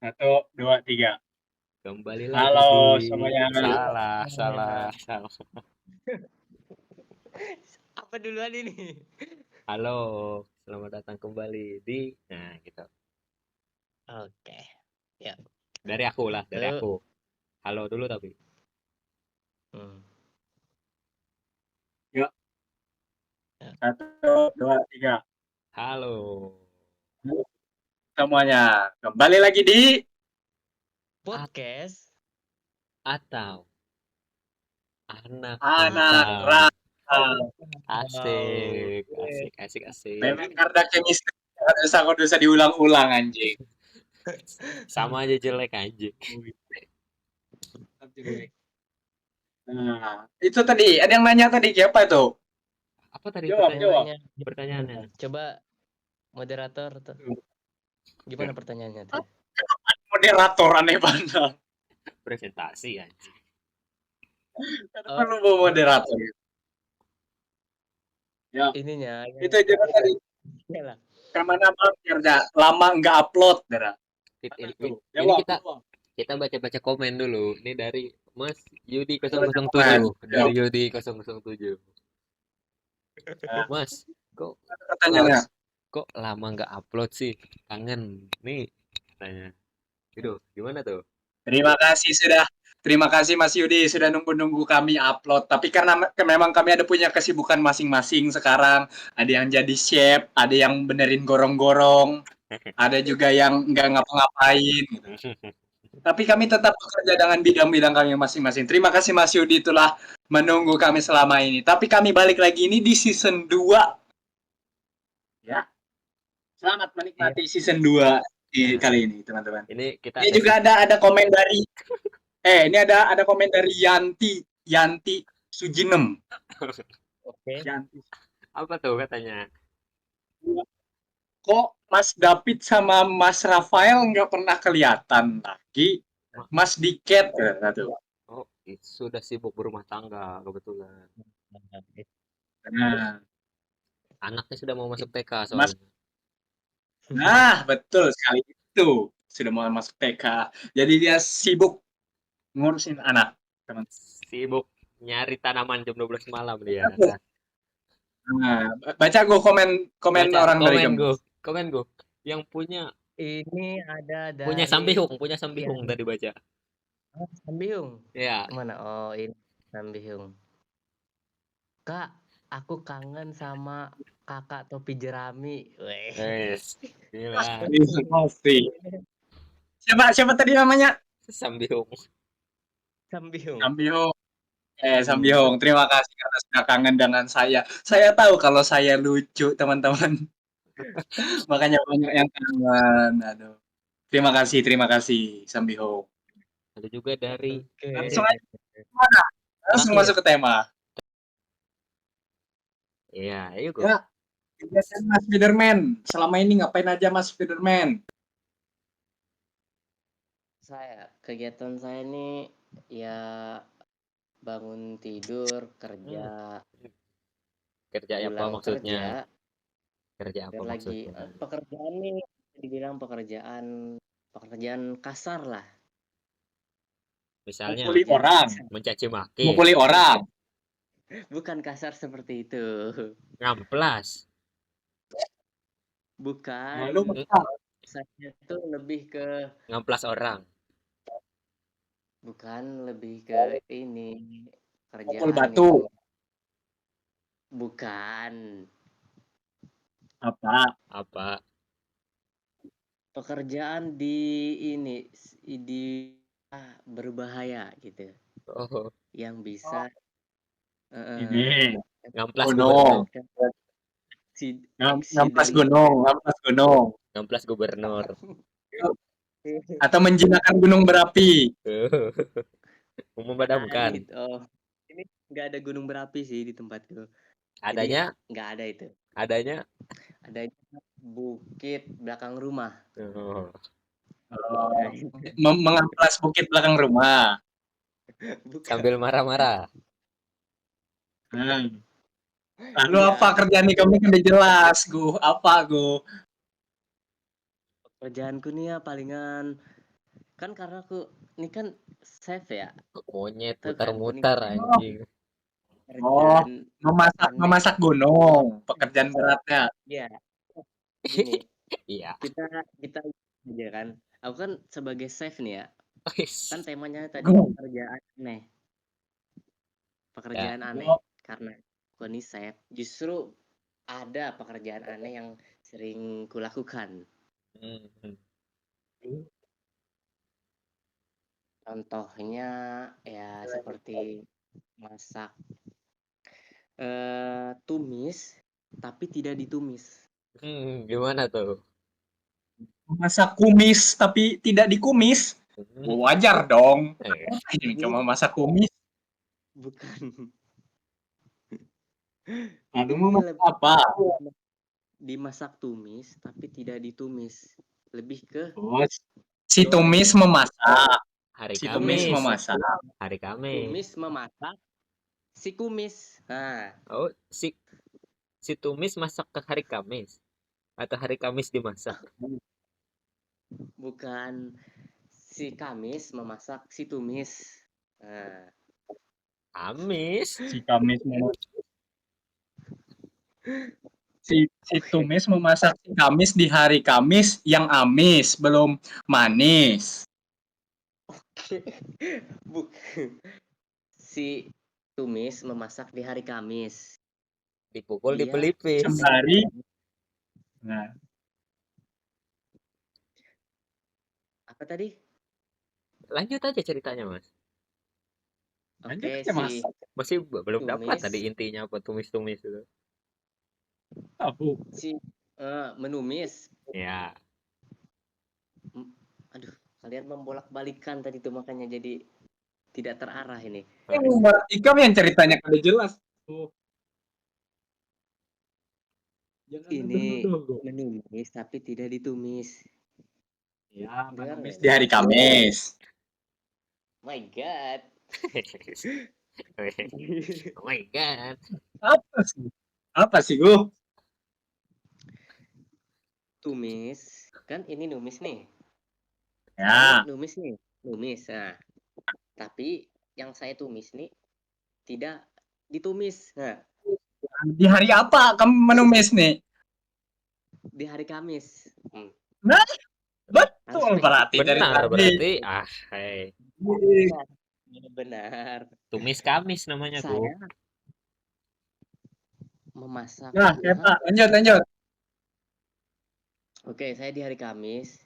Satu, dua, tiga. Kembali lagi di Halo semuanya. salah. Apa duluan ini? Halo, selamat datang kembali di gitu. Oke. Ya. Dari aku lah, dari Satu. aku. Halo dulu tapi. Hmm. Yuk, Ya. satu, dua, tiga. Halo. Halo semuanya. Kembali lagi di Podcast. Atau anak Anak rantau. Rantau. Asik, Oke. asik. Memang karena chemistry harus usah diulang-ulang anjing. Sama aja jelek anjing. Nah, itu tadi ada yang nanya tadi siapa itu? Apa tadi Jawab, Yang jawab. nanya. pertanyaannya? Coba moderator tuh. Gimana pertanyaannya tuh? Moderator aneh banget. Presentasi anjing. Kenapa Oh, lu bawa moderator? Ya, ininya. itu aja tadi. Ya lah. Kemana bang kerja? Lama nggak upload, Dara. Ini Jawab, kita jawab. baca-baca komen dulu. Ini dari Mas Yudi Baca komen. 007. Dari Jawab. Yudi 007. Nah, Mas, kok pertanyaannya. kok lama nggak upload sih? Kangen nih tanya. Itu gimana tuh? Terima kasih Mas Yudi sudah nunggu-nunggu kami upload. Tapi karena memang kami ada punya kesibukan masing-masing sekarang. Ada yang jadi chef, ada yang benerin gorong-gorong, ada juga yang nggak ngapa-ngapain. Gitu. Tapi kami tetap bekerja dengan bidang-bidang kami masing-masing. Terima kasih Mas Yudi telah menunggu kami selama ini. Tapi kami balik lagi ini di season 2. Ya. Selamat menikmati season 2 di Nah, kali ini, teman-teman. ini kita Ini juga ada komen dari ini ada komen dari Yanti Sujinem. Oke. Yanti. apa tuh katanya? Kok Mas David sama Mas Rafael nggak pernah kelihatan lagi? Ma- Mas Diket gitu. Oh, sudah sibuk berumah tangga kebetulan. Nah, Anaknya sudah mau masuk TK Mas, soalnya. nah betul sekali itu sudah mau masuk TK. Jadi dia sibuk ngurusin anak, teman. Sibuk nyari tanaman jam 12 malam dia. Nah, baca gue komen komen Baca orang dari kamu. komen go. Yang Ini ada punya dari Sambihung tadi baca. Sambiung. Ya, Mana? Oh, ini Sambiung. Kak, aku kangen sama kakak topi jerami. Weh. guys. Gila. Pasti. Siapa tadi namanya? Sambihung. Sambiung. Sambiho. Sambiong, terima kasih karena sudah kangen dengan saya. Saya tahu kalau saya lucu, teman-teman. Makanya banyak yang kangen. Aduh. Terima kasih, Sambiho. Ada juga dari Oke. Langsung aja mana? Langsung terakhir. masuk ke tema. Iya, ayo go. Ya, kegiatan Mas Spiderman. Selama ini ngapain aja Mas Spiderman? Kegiatan saya ini ya bangun tidur, kerja, Kerja apa pulang maksudnya? kerja, Kerja apa dan lagi maksudnya? pekerjaan nih dibilang pekerjaan kasar lah. Misalnya Mukuli Pekerjaan orang. kasar. mencaci maki, Mukuli orang. Bukan kasar seperti itu. ngamplas, Bukan. Lalu Saya tuh lebih ke ngamplas orang. lebih ke ini mukul kerjaan batu. yang bukan Apa? Apa? pekerjaan di ini di berbahaya gitu Oh, yang bisa Ini. ngamplas Gunung. gubernur, Ngampas eksiden gunung. Ngampas gunung. ngamplas gubernur. Atau menjinakkan gunung berapi. Memadamkan. oh ini nggak ada gunung berapi sih di tempatku, jadi Adanya, nggak ada itu, adanya. ada bukit belakang rumah. Oh, Mengamplas bukit belakang rumah. Bukan. sambil marah-marah. Hmm. Lalu apa Enggak, kerjaan nih kamu kan udah jelas, Gu? Apa, Gu? pekerjaanku nih ya palingan Kan karena aku ini kan chef ya, Monyet tuh kan ini muter-muter Oh, anjing. oh, kerjaan memasak aneh. memasak gunung, pekerjaan beratnya. Ya, gini, Iya. kita kita aja kan. Aku kan sebagai chef nih ya, kan Wis. temanya tadi Gung. pekerjaan aneh. Ya. Pekerjaan aneh. Oh, Karena aku ini chef, justru ada pekerjaan aneh yang sering kulakukan. Hmm. Contohnya ya seperti masak tumis tapi tidak ditumis. Gimana tuh? masak kumis tapi tidak dikumis. Hmm. Wajar dong. Eh, Ini cuma Bu- masak kumis. bukan. Lalu mau Ini masak apa? dimasak tumis tapi tidak ditumis. Lebih ke Oh, si tumis goreng. memasak. hari Si tumis Tumis, Kamis. memasak. Hari Kamis. tumis memasak si kumis. Nah, Oh, si tumis masak ke hari Kamis atau hari Kamis dimasak? bukan si kamis memasak si tumis. Nah, Kamis. Si Kamis memasak. Si oke. tumis memasak si Kamis di hari Kamis yang amis, belum manis. Bukan. Si tumis memasak di hari Kamis. Dipukul di Dia pelipis. Sembari, nah, apa tadi? Lanjut aja ceritanya, Mas. lanjut Oke, aja si masak. Masih belum dapat tumis, tadi intinya apa tumis-tumis itu. Tahu. si menumis. Ya, M- Aduh, kalian membolak-balikan tadi tuh makanya jadi tidak terarah ini. Ikam yang ceritanya kada jelas. Tuh, jangan Ini nuduh-nuduh. menumis tapi tidak ditumis. Ya, Dengar menumis nggak? di hari Kamis. My God. oh my god. Apa sih? Apa sih, Gu? Tumis, kan ini numis nih. Saya ini Ya, numis nih, numis. Nah, tapi yang saya tumis nih tidak ditumis. Nah, di hari apa kamu menumis nih? di hari Kamis. Nah, Harus betul berarti spesifik. dari Benar tadi. berarti. Hey. Benar. Benar. Tumis Kamis namanya, Gu. Saya memasak. Nah, ya, Hah? Pak, lanjut, lanjut. Oke, saya di hari Kamis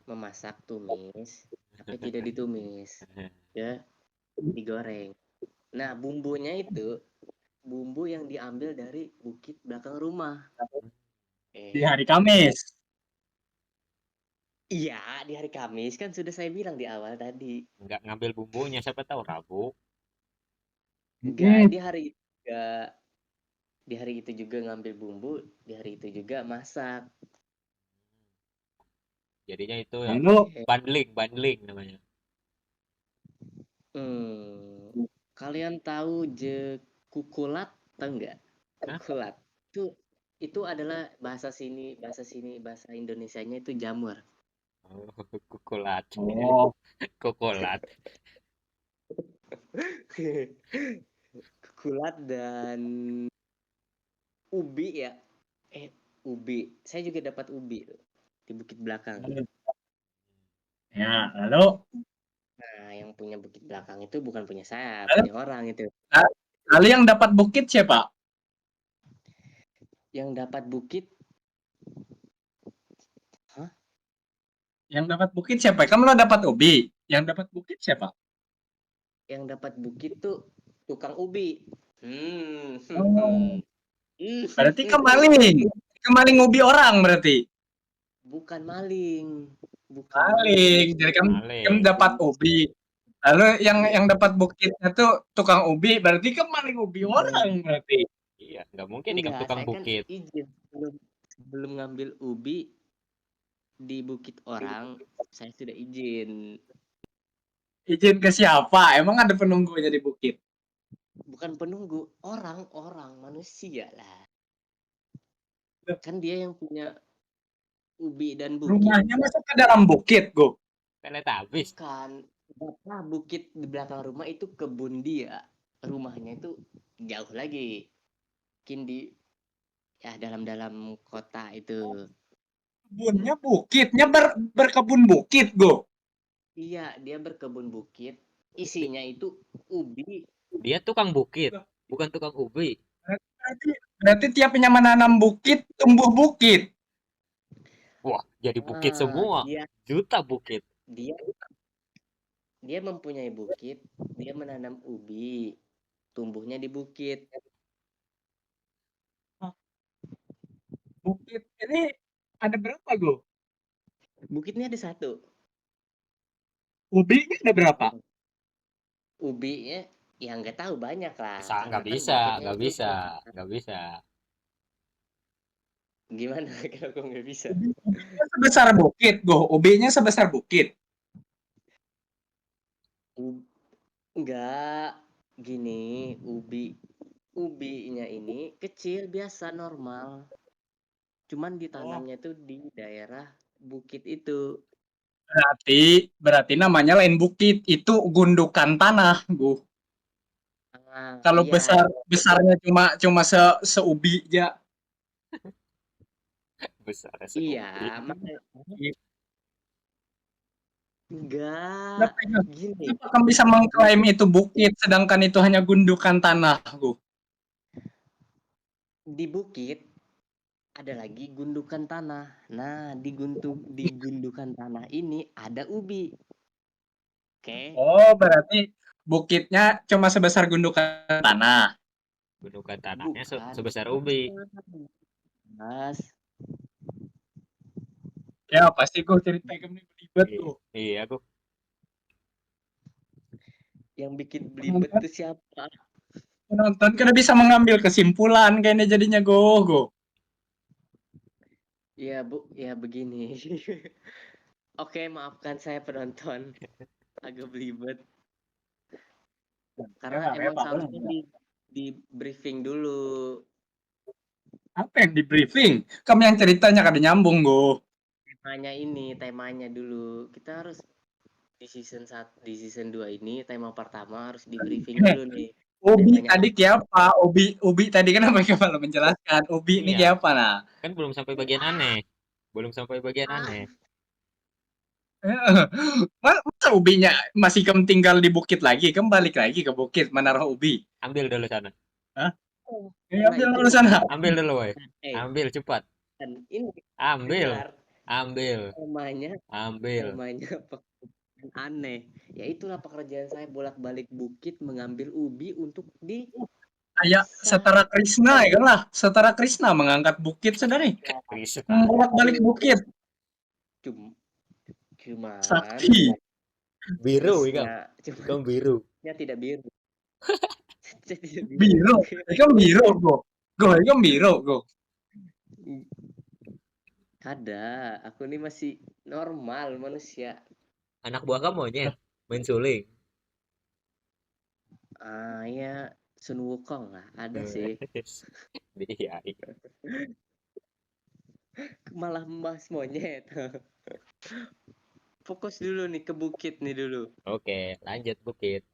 memasak tumis, tapi tidak ditumis. Ya, digoreng. Nah, bumbunya itu bumbu yang diambil dari bukit belakang rumah. Di Eh, hari Kamis. iya, di hari Kamis kan sudah saya bilang di awal tadi. Nggak ngambil bumbunya, siapa tahu Rabu. Enggak, Hmm. di hari itu juga ngambil bumbu, di hari itu juga masak. Jadinya itu ya Lalu, Eh, bundling namanya. kalian tahu kukulat, tahu nggak? Hah? Kukulat. Itu adalah bahasa sini, bahasa Indonesianya itu jamur. Oh, kukulat. oh, Kukulat. Kukulat dan ubi ya. Ubi. Saya juga dapat ubi tuh, di bukit belakang. ya, lalu, Nah, yang punya bukit belakang itu bukan punya saya, lalu, punya orang itu. lalu yang dapat bukit siapa? Yang dapat bukit, hah? Yang dapat bukit siapa? Kamu lo dapat ubi. Yang dapat bukit siapa? Yang dapat bukit tuh tukang ubi. Oh, Hmm. berarti kemaling. Kemaling ubi orang berarti. Bukan maling, bukan maling. Maling. Jadi kamu Maling. dapat ubi. Lalu yang dapat bukitnya tuh tukang ubi, berarti kemaling ubi orang berarti. Iya, nggak mungkin ikam Enggak, tukang saya kan bukit. izin sebelum ngambil ubi di bukit orang, saya sudah izin. Izin ke siapa? Emang ada penunggunya di bukit? Bukan penunggu, orang-orang manusia lah. Kan dia yang punya ubi dan bukit. Rumahnya masuk ke dalam bukit, Go. Teletabis. Bukan. Apa bukit di belakang rumah itu kebun dia. Rumahnya itu jauh lagi. Mungkin di ya dalam-dalam kota itu. Kebunnya bukitnya berkebun bukit, Go. Iya, dia berkebun bukit. Isinya itu ubi. Dia tukang bukit, bukan tukang ubi. Berarti, berarti tiapnya menanam bukit, tumbuh bukit. Wah, jadi bukit Ah, semua. dia Juta bukit. dia dia mempunyai bukit. Dia menanam ubi. Tumbuhnya di bukit. Bukit ini ada berapa, Go? Bukitnya ada satu. Ubinya ada berapa? Ubinya ya nggak tahu banyak lah. Karena Nggak kan bisa, bukitnya nggak itu bisa, nggak bisa. gimana kalau kok nggak bisa? Ubinya sebesar bukit, Go. Ubinya sebesar bukit. U- Nggak gini, ubinya ini kecil biasa normal. Cuman Oh, ditanamnya tuh di daerah bukit itu. berarti namanya lain bukit. Itu gundukan tanah, Go. Ah, Kalau iya, besarnya cuma cuma seubi aja. Besar iya, seubi. makanya enggak Kenapa, gini. kenapa kamu bisa Di, mengklaim itu bukit sedangkan itu hanya gundukan tanah, Go? di bukit ada lagi gundukan tanah. Nah, di gundukan tanah ini ada ubi. Oke, Oh, berarti bukitnya cuma sebesar gundukan tanah. Gundukan tanahnya bukan. sebesar ubi. Mas, Ya, pasti gue cerita kamu belibet Iya, tuh. iya aku. yang bikin belibet Penonton, tuh siapa? penonton kan bisa mengambil kesimpulan kayaknya jadinya go. Ya, Bu, ya begini. Oke, maafkan saya penonton. Agak belibet. Ya, Karena Bang, ya, emang Pak. seharusnya di briefing dulu. Apa yang di briefing? Kamu yang ceritanya kada nyambung, Go. Temanya dulu. Kita harus di season 2 ini tema pertama harus di briefing dulu nih. Ubi Temanya tadi apa? kayak apa? Ubi tadi kan apa yang malah menjelaskan? Ubi ini Iya, kayak apa nah? kan belum sampai bagian aneh. Belum sampai bagian Ah, aneh. Masa ubinya masih kamu tinggal di bukit lagi? Kamu balik lagi ke bukit menaruh ubi? Ambil dulu sana. Hah? Ya, karena ambil itu dulu sana. Ambil dulu, woi. eh Ambil cepat. kan ini Ambil. dengar Ambil. temanya Ambil. temanya pekerjaan aneh. Ya itulah pekerjaan saya bolak-balik bukit mengambil ubi untuk Kayak dimasak. setara Krishna ya kan lah. Setara Krishna mengangkat bukit saudara. Krishna. Bolak-balik bukit. Cum, cuman Sakti. Biru, ikam. cuman Ikam biru. tidak biru. Saya tidak biru. Biru. Itu biru, Go. Go, itu biru, Go. Ada, aku ini masih normal manusia. Anak buah kamu monyet. Main suling. Ah ya, Sun Wukong lah, ada sih. Iya, iya. Malah membahas monyet. Fokus dulu nih ke bukit nih dulu. Oke, lanjut bukit.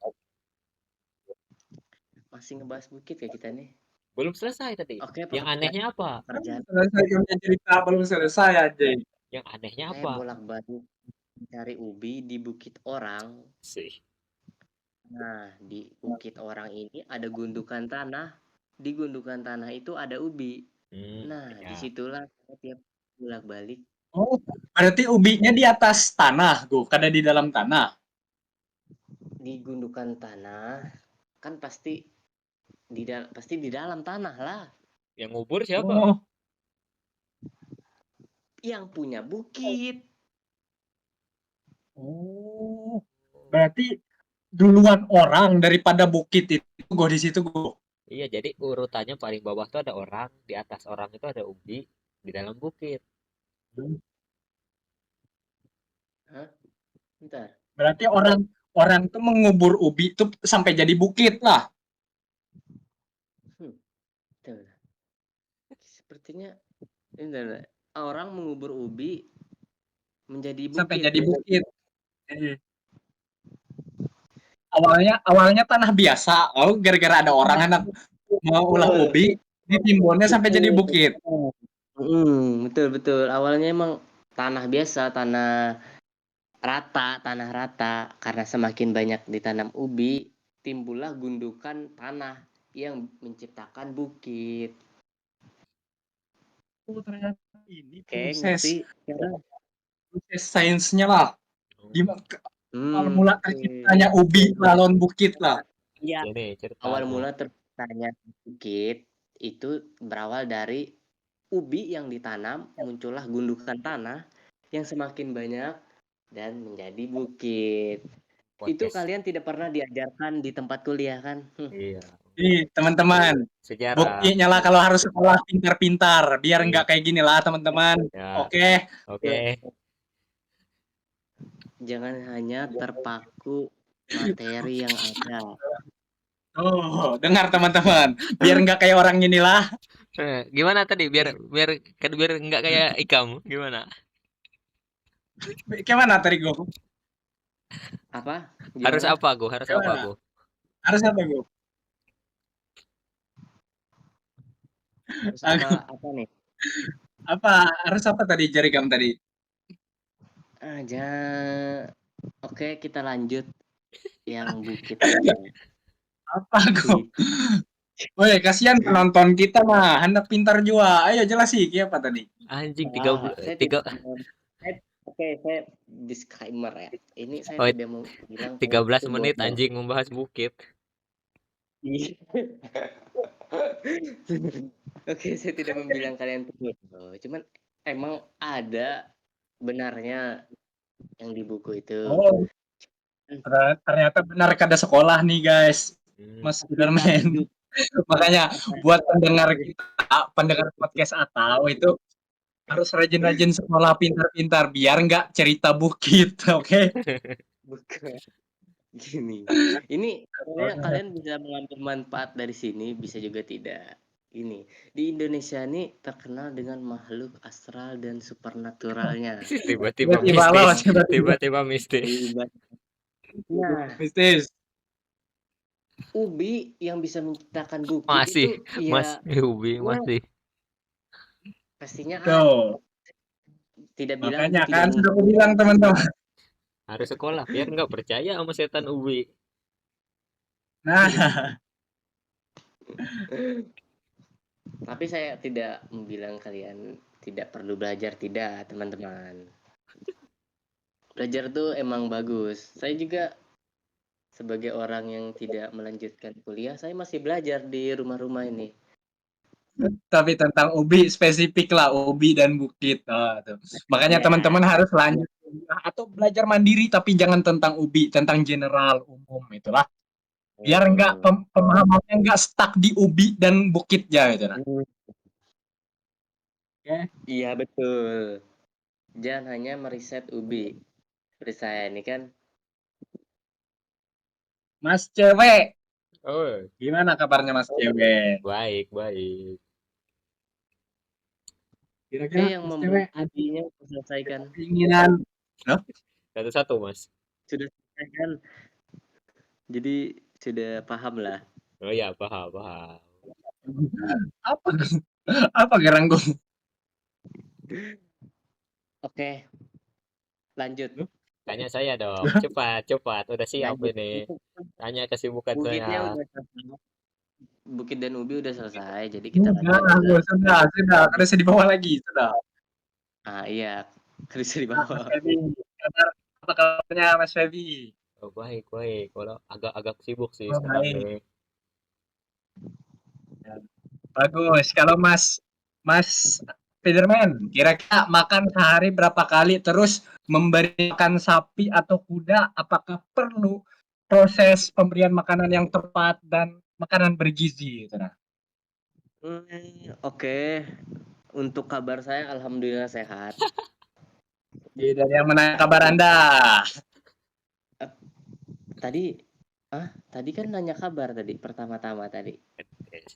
Masih ngebahas bukit ya kita nih. Belum selesai tadi. Oke, Yang anehnya apa? pekerjaan Selesai kamu cerita belum selesai aja. Yang anehnya saya apa? bolak-balik cari ubi di bukit orang. Sih. Nah, di bukit orang ini ada gundukan tanah. Di gundukan tanah itu ada ubi. Nah, Ya. disitulah saya tiap bolak-balik Oh, berarti ubinya di atas tanah, Go. Kada di dalam tanah. di gundukan tanah. Kan pasti di dalam tanah lah. Yang ngubur siapa? Oh, Yang punya bukit. oh. Berarti duluan orang daripada bukit itu, Go, di situ, Go. Iya, jadi urutannya paling bawah tuh ada orang, di atas orang itu ada ubi, di dalam bukit. Hah? Bentar. Berarti orang orang tuh mengubur ubi itu sampai jadi bukit lah. Hmm, tuh. Sepertinya ini orang mengubur ubi menjadi Sampai bukit. jadi bukit. Eh, awalnya tanah biasa. Oh, gara-gara ada orang anak mau ulah Betul, ubi, ditimbunnya sampai jadi betul. bukit. Betul betul. Awalnya emang tanah biasa, tanah rata. Karena semakin banyak ditanam ubi, timbullah gundukan tanah yang menciptakan bukit. Oh, ternyata ini Oke, ngerti proses sekarang? proses sainsnya lah. Gimana awal mula Oke. terciptanya ubi lawan bukit lah. Iya, Jadi awal ceritanya. mula terciptanya bukit itu berawal dari ubi yang ditanam, muncullah gundukan tanah yang semakin banyak dan menjadi bukit. Itu Podcast. kalian tidak pernah diajarkan di tempat kuliah kan? Iya. Nih, teman-teman, Sejarah. buktinya lah kalau harus sekolah pintar-pintar, biar Iya. nggak kayak gini lah, teman-teman. Ya. Oke. Oke. Jangan hanya terpaku materi yang ada. Oh, dengar teman-teman, biar nggak kayak orang inilah. Gimana tadi biar biar biar nggak kayak ikam gimana? Gimana tadi gue? Apa? Harus Gimana? apa aku? Harus apa Gimana? aku? Harus apa gue? Harus Aku apa nih? apa? Harus apa tadi jari kamu tadi? Oke, kita lanjut yang bukit aja. Apa gue? Woi, kasihan penonton kita mah, hendak pintar jua. Ayo jelas sih, apa tadi? Anjing Saya tiga tidak mau saya disclaimer ya. Ini saya oh, tidak mau bilang kalau 13 itu menit bodoh. anjing membahas bukit. Oke, saya tidak membilang kalian itu bodoh. Cuman emang ada benarnya yang di buku itu. Oh, ternyata benar kada sekolah nih guys, Hmm. Mas Kita Spiderman. hidup Makanya buat pendengar kita, pendengar podcast atau itu harus rajin-rajin sekolah pintar-pintar biar nggak cerita bukit, oke? bukan gini. Ini sebenarnya kalian bisa mengambil manfaat dari sini, bisa juga tidak. Ini di Indonesia ini terkenal dengan makhluk astral dan supernaturalnya. Tiba-tiba Tiba-tiba mistis. loh, tiba-tiba Tiba-tiba mistis. Nah, mistis. ubi yang bisa menciptakan bukit Masih, itu Mas ya, Ubi ya masih. pastinya ada. Tuh, Tidak bilang makanya itu tidak kan sudah aku mungkin. bilang teman-teman. Harus sekolah biar nggak percaya sama setan Ubi. Nah, Tapi saya tidak membilang kalian tidak perlu belajar, tidak, teman-teman. Belajar tuh emang bagus. Saya juga sebagai orang yang tidak melanjutkan kuliah, saya masih belajar di rumah-rumah ini. tapi tentang ubi spesifik lah, ubi dan bukit. Oh, tuh. Makanya Ya, teman-teman harus lanjut atau belajar mandiri tapi jangan tentang ubi, tentang general umum itulah. Biar nggak hmm. pemahamannya nggak stuck di ubi dan bukitnya gitu nah. Oke. Iya betul. Jangan hanya meriset ubi. Seperti saya ini kan. Mas cewek, Oh, gimana kabarnya Mas cewek? baik, baik. Saya Kira-kira yang Mas membuat cewek ada ubinya selesaikan. keinginan? Hah? Satu-satu, Mas. Sudah selesaikan. Jadi sudah paham lah. Oh ya, paham, paham. Apa? Apa gerangku? Oke, lanjut. Tanya saya dong. Cepat, cepat. Udah siap Lanjut. ini. Tanya kesibukan Bukitnya saya. udah selesai. Bukit dan ubi udah selesai. Jadi kita lanjut ke Sudah, kada bisa dibawa lagi, sudah. iya, bisa di Mas bawah. Febi, apa kabarnya Mas Febi? Oh, baik, baik. Kalau agak-agak sibuk sih Oh, sekarang baik. nih. Ya, bagus. Kalau Mas Spiderman, kira-kira makan sehari berapa kali? Terus memberi makan sapi atau kuda, apakah perlu proses pemberian makanan yang tepat dan makanan bergizi? Gitu, nah. Oke. Untuk kabar saya alhamdulillah sehat. Dari yang menanya kabar Anda. Tadi tadi kan nanya kabar tadi pertama-tama tadi.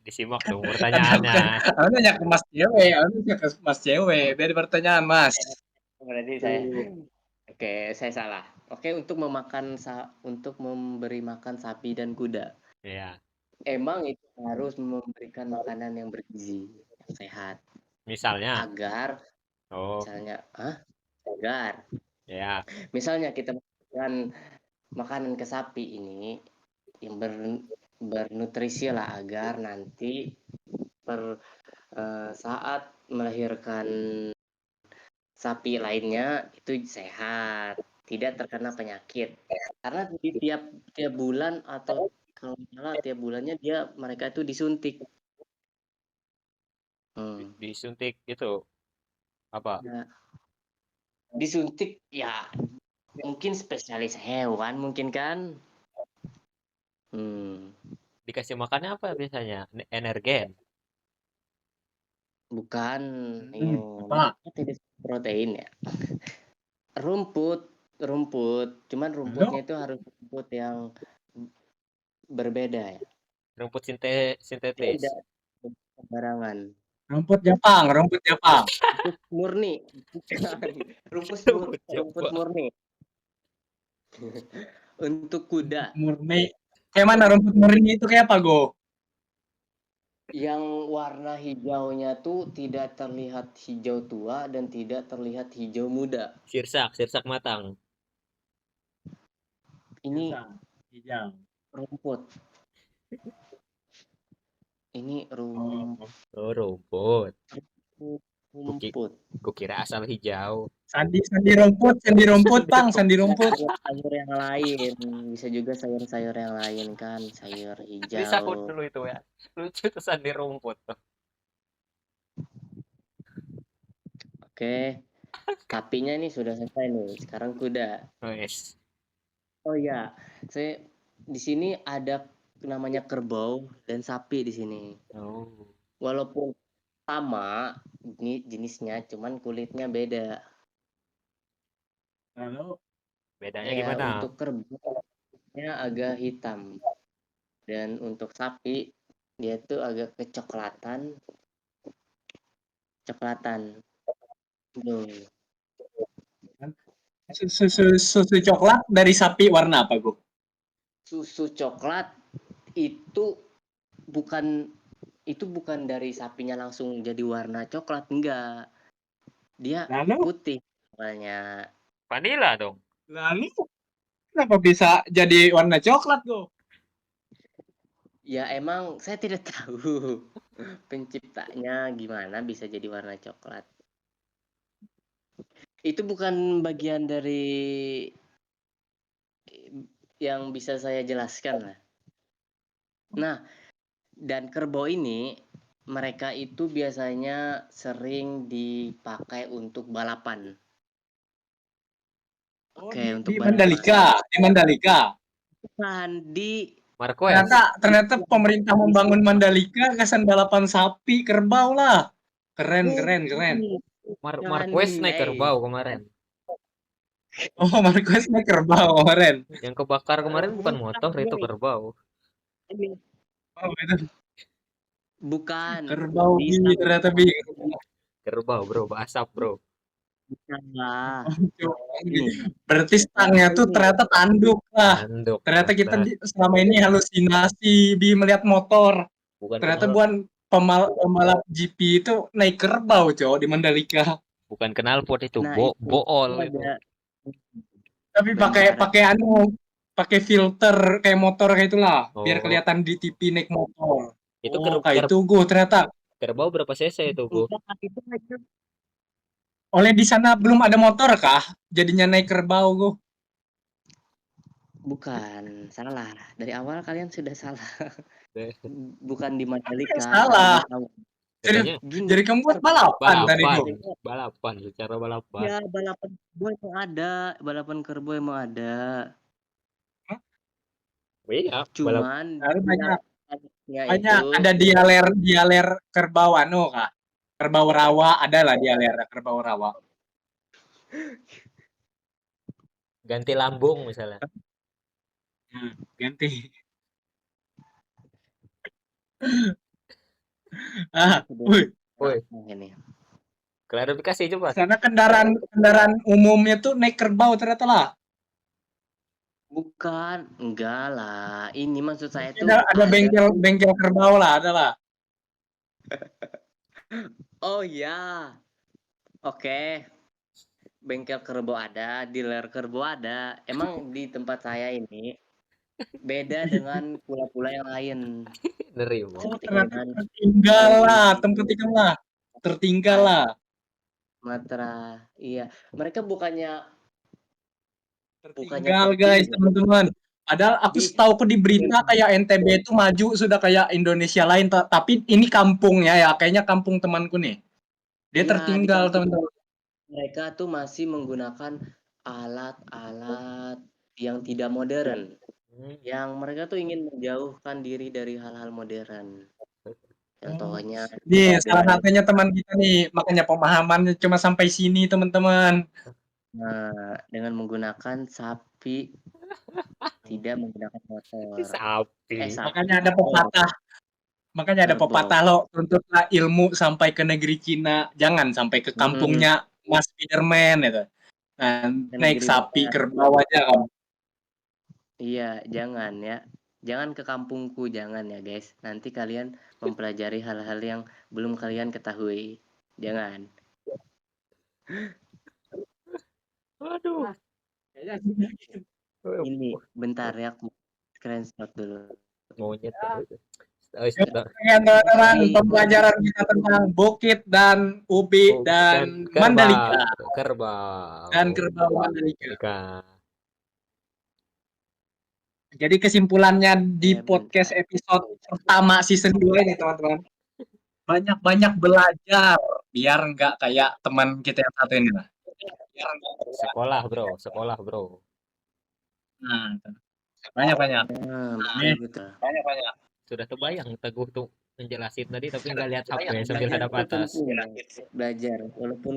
Disimak dong Ada pertanyaannya. bukan? Aku nanya ke Mas cewek, aku nanya ke Mas cewek. Beda pertanyaan, Mas. Berarti saya Oke, saya salah. Oke, untuk memberi makan sapi dan kuda. Ya, Emang itu harus memberikan makanan yang bergizi, yang sehat. misalnya. Agar Oh, misalnya, agar ya. misalnya kita memberikan makanan ke sapi ini yang bernutrisi lah agar nanti saat melahirkan sapi lainnya itu sehat, tidak terkena penyakit. Karena di tiap tiap bulan atau kalau nggak salah tiap bulannya mereka itu disuntik. Hmm. Disuntik itu apa? Ya, disuntik ya mungkin spesialis hewan mungkin kan. Hmm. Dikasih makannya apa biasanya? Energen. Bukan ini Apa? tidak protein ya. Rumput, rumput. Cuman rumputnya Lalu itu harus rumput yang berbeda ya. Rumput sintetis. Tidak sembarangan. rumput Jepang, rumput Jepang. Rumput murni, bukan. Rumput Rumput Jepang. murni. Untuk Rumput kuda murni. Kayak mana rumput murni itu kayak apa, Go? yang warna hijaunya tuh tidak terlihat hijau tua dan tidak terlihat hijau muda. Sirsak matang. Ini Biasa, hijau. rumput. Ini Oh. Oh, rumput. Kuki, rumput. kukira asal hijau. Sandi rumput, Sandi Bang, sandi rumput. rumput. Sayur-sayur yang lain, bisa juga sayur-sayur yang lain kan, sayur Disahut hijau. dulu itu ya. Lucu tuh sandi rumput tuh. Oke, sapinya nih sudah selesai nih. Sekarang kuda. Wes. Oh ya, saya di sini ada namanya kerbau dan sapi di sini. Oh. Walaupun sama ini jenisnya, cuman kulitnya beda. Lalu Bedanya Ya, gimana? untuk kerbaunya agak hitam dan untuk sapi dia tuh agak kecoklatan, coklatan. Tuh. susu coklat dari sapi warna apa, Go? Susu coklat itu bukan bukan dari sapinya langsung jadi warna coklat, enggak. Dia Lalu, putih warnanya. Vanilla dong. lalu kenapa bisa jadi warna coklat, Go? Ya emang saya tidak tahu penciptanya gimana bisa jadi warna coklat. Itu bukan bagian dari yang bisa saya jelaskan lah. Nah, dan kerbau ini mereka itu biasanya sering dipakai untuk balapan. Oh, Oke, di untuk balapan. Mandalika, di Mandalika. Bukan di Ternyata Marquez. ternyata pemerintah di membangun Mandalika kesan balapan sapi kerbau lah. Keren, keren, keren. Bukan, Marquez naik eh. kerbau kemarin. Oh, Marquez naik kerbau kemarin. Yang kebakar kemarin bukan Bukan, motor, itu Boy. kerbau. Oh, itu Bukan kerbau di bi Star ternyata bi. Kerbau, bro. Asap, bro. Bukan lah. Oh, Ini, berarti stangnya tuh ini. ternyata tanduk lah. Tanduk. Ternyata kita Nah, selama ini halusinasi bi melihat motor. bukan Ternyata kenal bukan pembalap GP itu naik kerbau, cowok di Mandalika. bukan kenal pot itu, Nah, bool itu itu. ada Tapi pakai gambaran. pakai pakai filter kayak motor kayak itulah, biar Oh, kelihatan di TV naik motor. itu Oh, kayak itu gue ternyata. kerbau berapa cc itu, Gu? Enggak, itu aja. Oleh di sana belum ada motor kah? Jadinya naik kerbau gue. Bukan, salah. Dari awal kalian sudah salah. Eh, Bukan di Mandalika, Salah. dari awal. Jadi Katanya Gini, jadi kamu buat balapan tadi balapan, gue. balapan, secara balapan. ya balapan kerbau emang ada, balapan kerbau emang ada. Iya, balap Cuman Lalu dia banyak anaknya itu banyak ada dialer dialer kerbau anu kah? Kerbau rawa ada lah dialer kerbau rawa. ganti lambung misalnya. Ganti. Ah, sudah wih. Woi, ini. Klarifikasi coba. Sana kendaraan umumnya tuh naik kerbau ternyata lah. Bukan, enggak lah. Ini maksud saya tuh Ada bengkel tuh. bengkel kerbau lah, ada lah. Oh ya, oke. Bengkel kerbau ada, dealer kerbau ada. Emang di tempat saya ini beda dengan pula-pula yang lain. Nerimo. Oh, Seperti ternyata dengan tertinggal yang lah, di tempat tinggal lah. Tertinggal lah. Sumatera. Iya, mereka bukannya Tertinggal guys, tertinggal teman-teman. Padahal aku di setahu di berita kayak NTB itu maju sudah kayak Indonesia lain, tapi ini kampungnya ya, kayaknya kampung temanku nih. Dia ya di tertinggal, kampung teman-teman. mereka tuh masih menggunakan alat-alat yang tidak modern. Yang mereka tuh ingin menjauhkan diri dari hal-hal modern. Oh, Contohnya nih salah dengan satunya teman kita nih, makanya pemahamannya cuma sampai sini, teman-teman. dengan menggunakan sapi, tidak menggunakan motor. Sapi. Sapi Makanya ada pepatah, makanya ada kerbau. pepatah lo, tuntutlah ilmu sampai ke negeri Cina, jangan sampai ke Mm-mm. kampungnya Mas Spiderman itu. Nah, Ke naik negeri sapi Barat. kerbau aja kan. Iya, jangan ya. Jangan ke kampungku, jangan ya guys. Nanti kalian mempelajari hal-hal yang belum kalian ketahui. Jangan. Waduh. Ini bentar ya, aku screenshot dulu. Monyet. Oke, teman-teman, Ini pembelajaran kita tentang Bukit dan Ubi Dan dan kerbau. Mandalika dan Kerbau. Kerbau Mandalika. Mandalika. Jadi kesimpulannya di podcast bentar. episode pertama season 2 ini, teman-teman. Banyak-banyak belajar biar nggak kayak teman kita yang satu ini lah. Sekolah, bro. Sekolah, bro. Nah, banyak-banyak. Betul Nih, betul. Sudah kebayang Teguh tuh menjelasin tadi tapi nggak lihat HP sambil Belajar hadap itu atas. penting. Belajar walaupun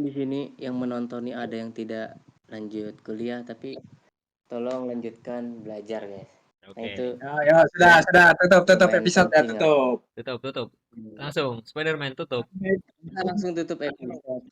di sini yang menonton ini ada yang tidak lanjut kuliah, tapi tolong lanjutkan belajar guys. Nah Oke. itu ya, sudah, tutup lumayan episode ya, penting lah. tutup. Tutup. Langsung. Spiderman tutup. Kita langsung tutup episode